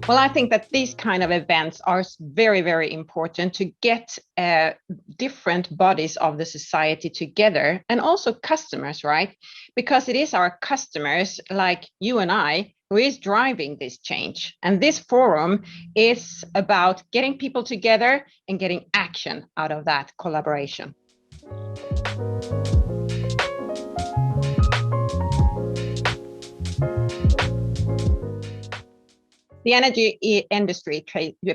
Well, I think that these kind of events are very, very important to get different bodies of the society together, and also customers, right? Because it is our customers like you and I who is driving this change. And this forum is about getting people together and getting action out of that collaboration. The energy industry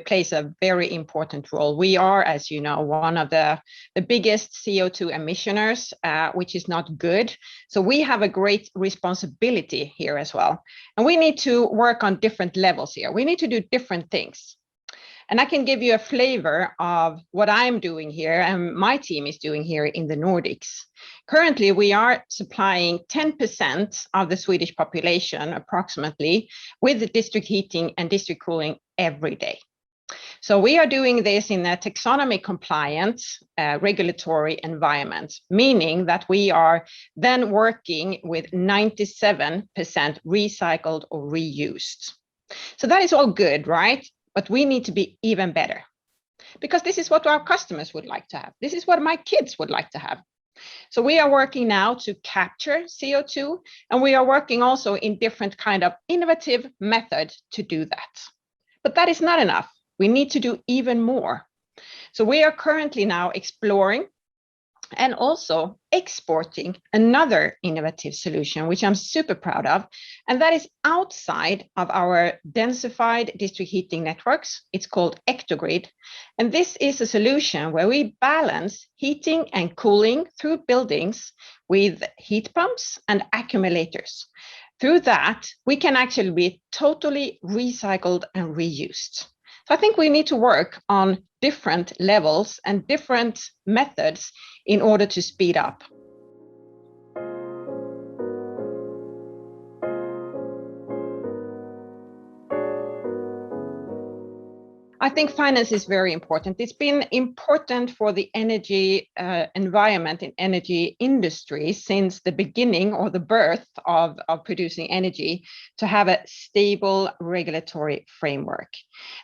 plays a very important role. We are, as you know, one of the biggest CO2 emissioners, which is not good. So we have a great responsibility here as well. And we need to work on different levels here. We need to do different things. And I can give you a flavor of what I'm doing here and my team is doing here in the Nordics. Currently, we are supplying 10% of the Swedish population, approximately, with district heating and district cooling every day. So we are doing this in a taxonomy compliant regulatory environment, meaning that we are then working with 97% recycled or reused. So that is all good, right? But we need to be even better, because this is what our customers would like to have. This is what my kids would like to have. So we are working now to capture CO2, and we are working also in different kind of innovative methods to do that. But that is not enough. We need to do even more. So we are currently now exploring and also exporting another innovative solution, which I'm super proud of, and that is outside of our densified district heating networks. It's called Ectogrid, and this is a solution where we balance heating and cooling through buildings with heat pumps and accumulators. Through that, we can actually be totally recycled and reused. So I think we need to work on different levels and different methods in order to speed up. I think finance is very important. It's been important for the energy environment and energy industry since the beginning or the birth of producing energy to have a stable regulatory framework.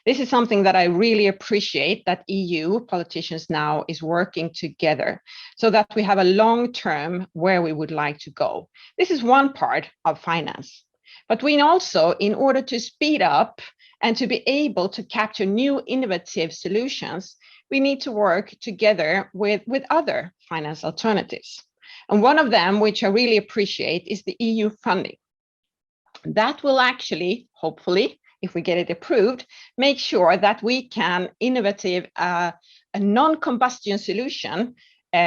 This is something that I really appreciate that EU politicians now is working together so that we have a long term where we would like to go. This is one part of finance. But we also, in order to speed up and to be able to capture new innovative solutions, we need to work together with other finance alternatives. And one of them, which I really appreciate, is the EU funding. That will actually, hopefully, if we get it approved, make sure that we can innovative a non-combustion solution,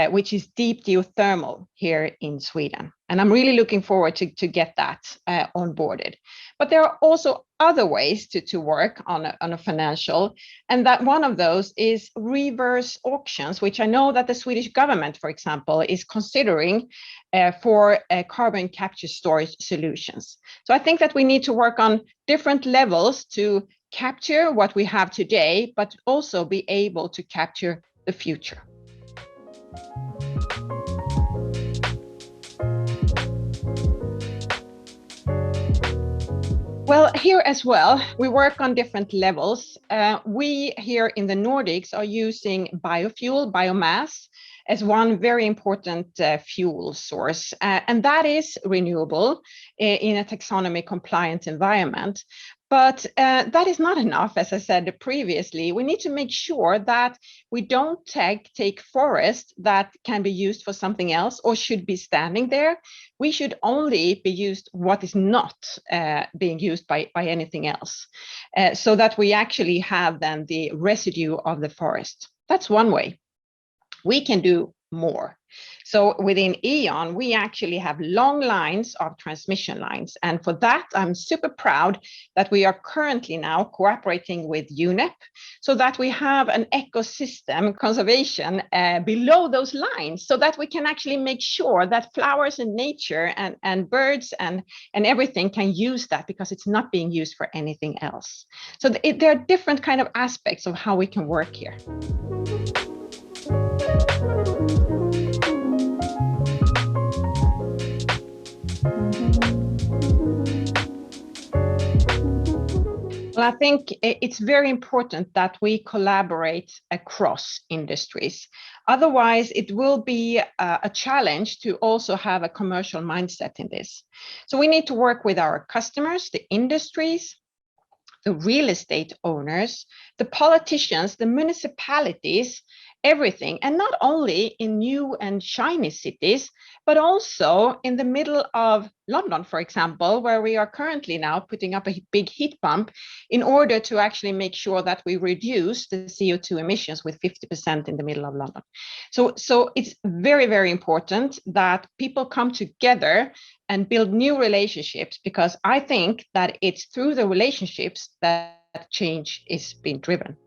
which is deep geothermal here in Sweden. And I'm really looking forward to get that onboarded. But there are also other ways to work on a financial, and that one of those is reverse auctions, which I know that the Swedish government, for example, is considering for carbon capture storage solutions. So I think that we need to work on different levels to capture what we have today, but also be able to capture the future. Well, here as well, we work on different levels. We here in the Nordics are using biofuel, biomass, as one very important fuel source. And that is renewable in a taxonomy compliant environment. But that is not enough, as I said previously. We need to make sure that we don't take forest that can be used for something else or should be standing there. We should only be used what is not being used by anything else, so that we actually have then the residue of the forest. That's one way. We can do more. So within E.ON, we actually have long lines of transmission lines. And for that, I'm super proud that we are currently now cooperating with UNEP so that we have an ecosystem conservation below those lines so that we can actually make sure that flowers and nature and birds and everything can use that because it's not being used for anything else. So there are different kind of aspects of how we can work here. Well, I think it's very important that we collaborate across industries. Otherwise, it will be a challenge to also have a commercial mindset in this. So we need to work with our customers, the industries, the real estate owners, the politicians, the municipalities, everything. And not only in new and shiny cities, but also in the middle of London, for example, where we are currently now putting up a big heat pump in order to actually make sure that we reduce the CO2 emissions with 50% in the middle of London. So it's very, very important that people come together and build new relationships, because I think that it's through the relationships that change is being driven.